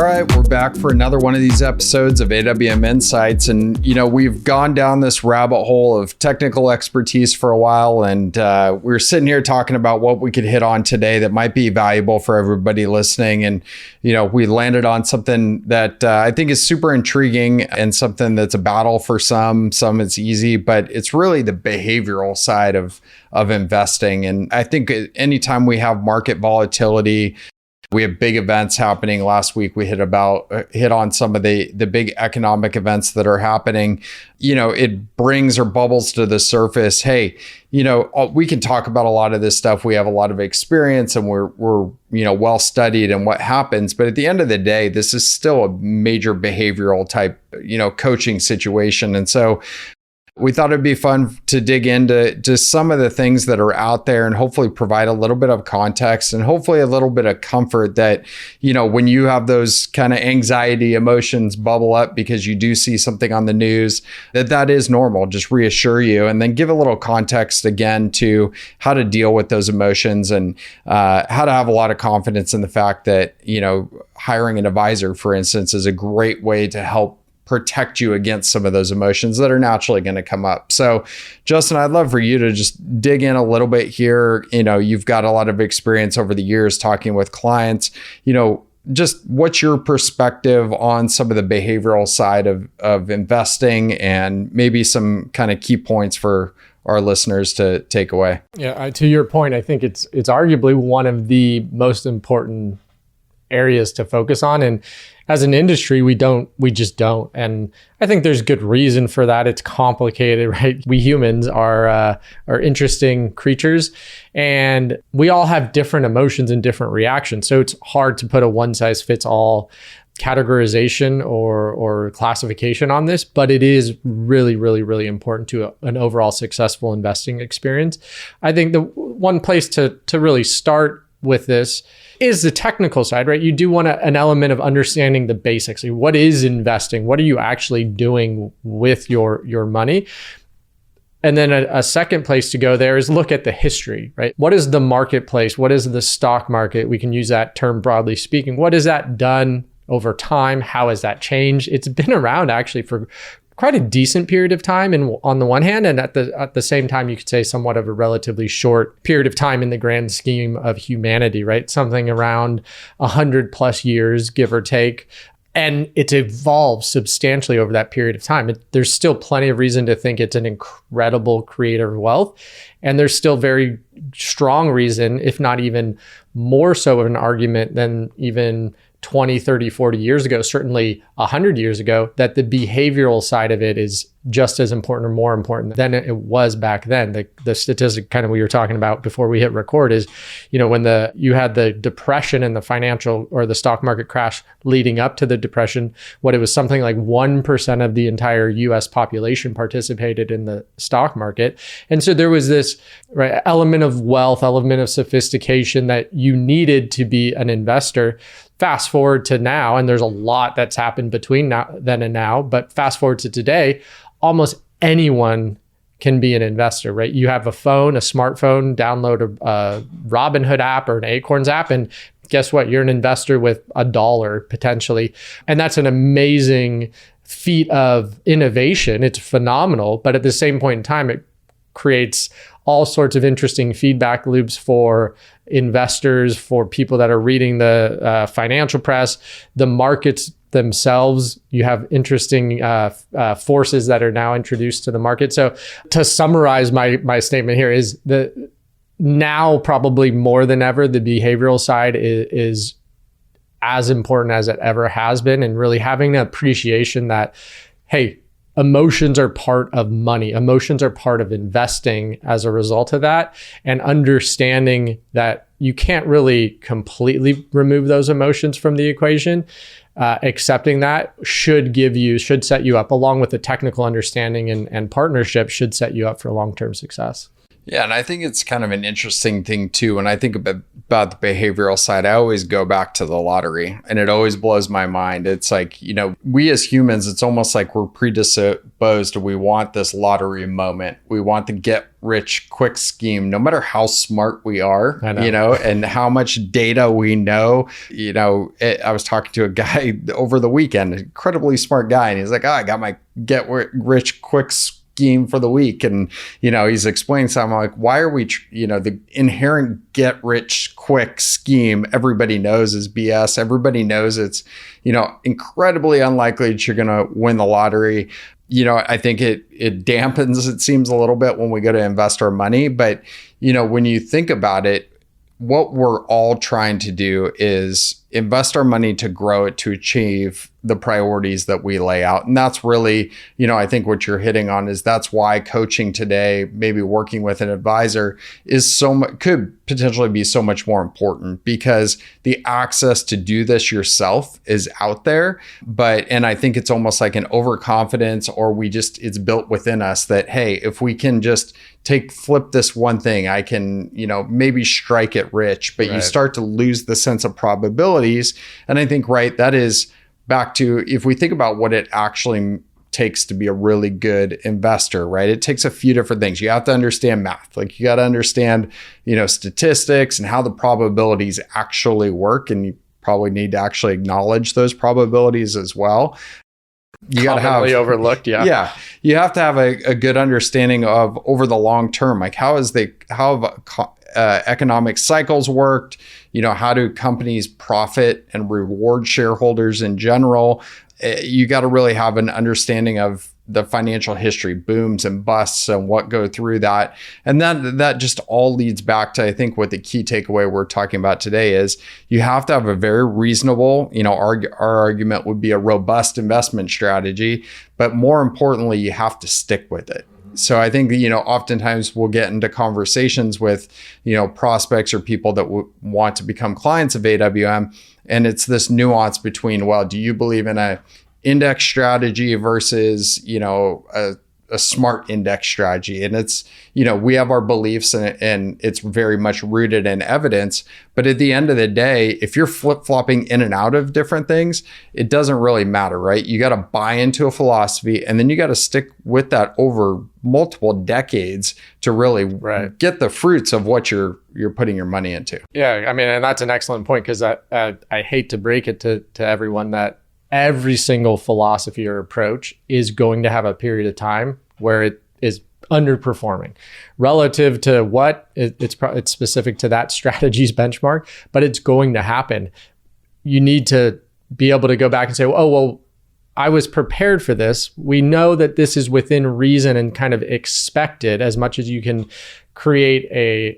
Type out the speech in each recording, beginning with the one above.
All right, we're back for another one of these episodes of AWM Insights. And, we've gone down this rabbit hole of technical expertise for a while. And we're sitting here talking about what we could hit on today that might be valuable for everybody listening. And, we landed on something that I think is super intriguing and something that's a battle for some it's easy, but it's really the behavioral side of investing. And I think anytime we have market volatility, we have big events happening. Last week, we hit on some of the big economic events that are happening. It brings or bubbles to the surface. Hey, we can talk about a lot of this stuff. We have a lot of experience and we're well studied in what happens. But at the end of the day, this is still a major behavioral type, coaching situation. And so we thought it'd be fun to dig into just some of the things that are out there and hopefully provide a little bit of context and hopefully a little bit of comfort that, when you have those kind of anxiety emotions bubble up because you do see something on the news, that is normal. Just reassure you and then give a little context again to how to deal with those emotions and how to have a lot of confidence in the fact that, hiring an advisor, for instance, is a great way to help protect you against some of those emotions that are naturally going to come up. So, Justin, I'd love for you to just dig in a little bit here. You've got a lot of experience over the years talking with clients. Just what's your perspective on some of the behavioral side of investing and maybe some kind of key points for our listeners to take away? Yeah, to your point, I think it's arguably one of the most important areas to focus on. And as an industry, we just don't. And I think there's good reason for that. It's complicated, right? We humans are interesting creatures and we all have different emotions and different reactions. So it's hard to put a one size fits all categorization or classification on this, but it is really, really, really important to an overall successful investing experience. I think the one place to really start with this is the technical side, right? You do want an element of understanding the basics. Like, what is investing? What are you actually doing with your money? And then a second place to go there is look at the history, right? What is the marketplace? What is the stock market? We can use that term broadly speaking. What has that done over time? How has that changed? It's been around actually for quite a decent period of time, and on the one hand, and at the same time, you could say somewhat of a relatively short period of time in the grand scheme of humanity, right? Something around 100+ years, give or take. And it's evolved substantially over that period of time. There's still plenty of reason to think it's an incredible creator of wealth. And there's still very strong reason, if not even more so of an argument than even 20, 30, 40 years ago, certainly 100 years ago, that the behavioral side of it is just as important or more important than it was back then. The statistic kind of we were talking about before we hit record is, when you had the depression and the financial or the stock market crash leading up to the depression, what it was something like 1% of the entire US population participated in the stock market. And so there was this element of wealth, element of sophistication that you needed to be an investor. Fast forward to now, and there's a lot that's happened between then and now, but fast forward to today, almost anyone can be an investor, right? You have a smartphone, download a Robinhood app or an Acorns app, and guess what? You're an investor with $1 potentially. And that's an amazing feat of innovation. It's phenomenal, but at the same point in time, it creates all sorts of interesting feedback loops for investors, for people that are reading the financial press, the markets themselves. You have interesting forces that are now introduced to the market. So to summarize my statement here is that now probably more than ever, the behavioral side is as important as it ever has been, and really having an appreciation that, hey, emotions are part of money. Emotions are part of investing as a result of that, and understanding that you can't really completely remove those emotions from the equation. Accepting that should set you up, along with the technical understanding and partnership, should set you up for long-term success. Yeah, and I think it's kind of an interesting thing too. When I think about the behavioral side, I always go back to the lottery, and it always blows my mind. It's like, we as humans, it's almost like we're predisposed to, we want this lottery moment. We want the get rich quick scheme, no matter how smart we are, and how much data we know. I was talking to a guy over the weekend, an incredibly smart guy, and he's like, I got my get rich quick scheme for the week. And, he's explaining something like, why are we, the inherent get rich quick scheme, everybody knows is BS. Everybody knows it's, incredibly unlikely that you're going to win the lottery. I think it dampens, it seems a little bit when we go to invest our money. But, when you think about it, what we're all trying to do is invest our money to grow it, to achieve the priorities that we lay out. And that's really, I think what you're hitting on is that's why coaching today, maybe working with an advisor, is could potentially be so much more important, because the access to do this yourself is out there. And I think it's almost like an overconfidence, or it's built within us that, hey, if we can just flip this one thing, I can, maybe strike it rich, but you start to lose the sense of probabilities. And I think, that is back to, if we think about what it actually takes to be a really good investor, right? It takes a few different things. You have to understand math. Like, you got to understand, statistics and how the probabilities actually work. And you probably need to actually acknowledge those probabilities as well. You got to have overlooked. Yeah. Yeah. You have to have a good understanding of over the long term, like how have economic cycles worked? How do companies profit and reward shareholders in general? You got to really have an understanding of the financial history, booms and busts, and what go through that. And that just all leads back to, I think, what the key takeaway we're talking about today is, you have to have a very reasonable, our argument would be a robust investment strategy, but more importantly, you have to stick with it. So I think, oftentimes we'll get into conversations with, prospects or people that want to become clients of AWM. And it's this nuance between, well, do you believe in a index strategy versus, a smart index strategy? And it's, we have our beliefs, and it's very much rooted in evidence. But at the end of the day, if you're flip-flopping in and out of different things, it doesn't really matter, right? You got to buy into a philosophy, and then you got to stick with that over multiple decades to really get the fruits of what you're putting your money into. Yeah, I mean, and that's an excellent point, because I hate to break it to everyone that every single philosophy or approach is going to have a period of time where it is underperforming relative to what it's specific to that strategy's benchmark, but it's going to happen. You need to be able to go back and say, oh, well, I was prepared for this. We know that this is within reason and kind of expected, as much as you can create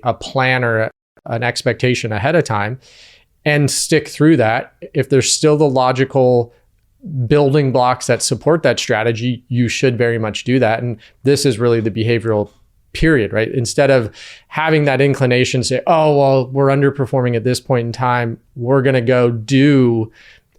a plan or an expectation ahead of time, and stick through that. If there's still the logical building blocks that support that strategy, you should very much do that. And this is really the behavioral period, right? Instead of having that inclination to say, oh, well, we're underperforming at this point in time, we're going to go do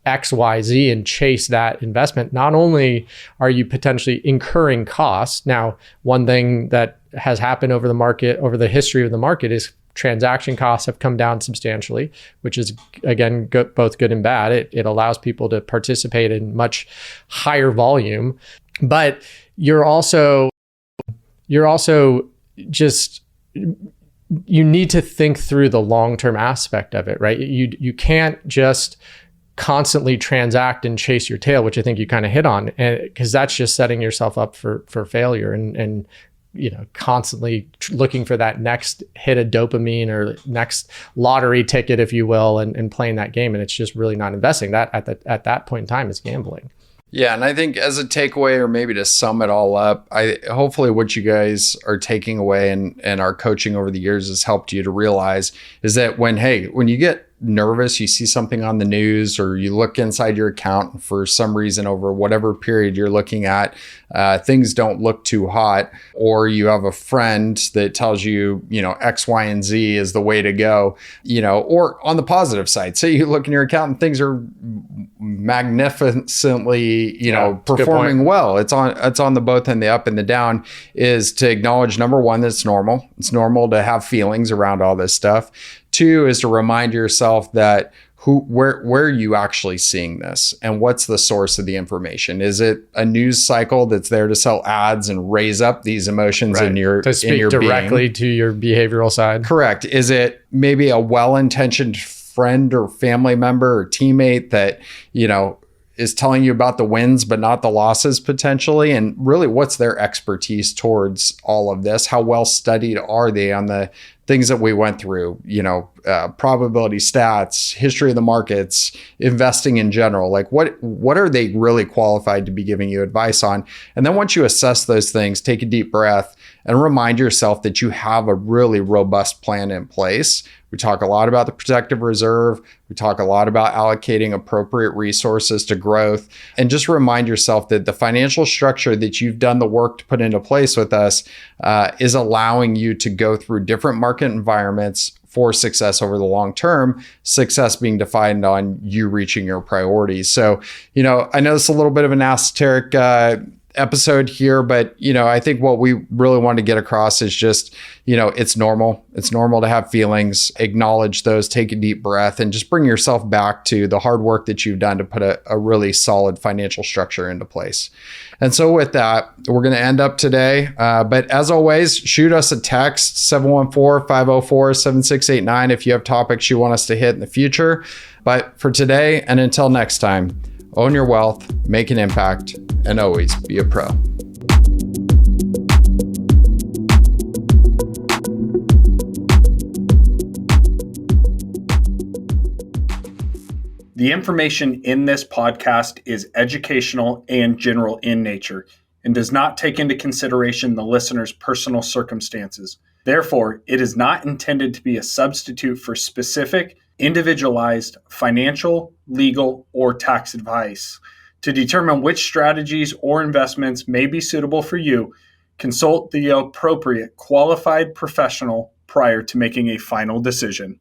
X, Y, Z and chase that investment. Not only are you potentially incurring costs. Now, one thing that has happened over the history of the market is transaction costs have come down substantially, which is, again, both good and bad. It allows people to participate in much higher volume, but you're also just, you need to think through the long-term aspect of it, right? You can't just constantly transact and chase your tail, which I think you kind of hit on, because that's just setting yourself up for failure and constantly looking for that next hit of dopamine or next lottery ticket, if you will, and playing that game. And it's just really not investing. That at that point in time is gambling. Yeah. And I think as a takeaway, or maybe to sum it all up, hopefully what you guys are taking away and our coaching over the years has helped you to realize is that when you get nervous, you see something on the news, or you look inside your account for some reason over whatever period you're looking at, things don't look too hot, or you have a friend that tells you, X, Y, and Z is the way to go, or on the positive side, say you look in your account and things are magnificently, performing well. It's on the both and the up and the down, is to acknowledge, number one, that it's normal. It's normal to have feelings around all this stuff. Two is to remind yourself that where are you actually seeing this, and what's the source of the information? Is it a news cycle that's there to sell ads and raise up these emotions in your to speak directly to your behavioral side? Correct. Is it maybe a well-intentioned friend or family member or teammate that is telling you about the wins but not the losses potentially? And really, what's their expertise towards all of this? How well studied are they on the things that we went through, probability stats, history of the markets, investing in general? Like what are they really qualified to be giving you advice on? And then once you assess those things, take a deep breath and remind yourself that you have a really robust plan in place. We talk a lot about the protective reserve. We talk a lot about allocating appropriate resources to growth, and just remind yourself that the financial structure that you've done the work to put into place with us is allowing you to go through different market environments for success over the long term, success being defined on you reaching your priorities. So, I know it's a little bit of an esoteric episode here, but I think what we really want to get across is just, it's normal. It's normal to have feelings. Acknowledge those, take a deep breath, and just bring yourself back to the hard work that you've done to put a really solid financial structure into place. And so with that, we're going to end up today. But as always, shoot us a text, 714-504-7689, if you have topics you want us to hit in the future. But for today, and until next time, own your wealth, make an impact, and always be a pro. The information in this podcast is educational and general in nature and does not take into consideration the listener's personal circumstances. Therefore, it is not intended to be a substitute for specific, individualized financial, legal, or tax advice. To determine which strategies or investments may be suitable for you, consult the appropriate qualified professional prior to making a final decision.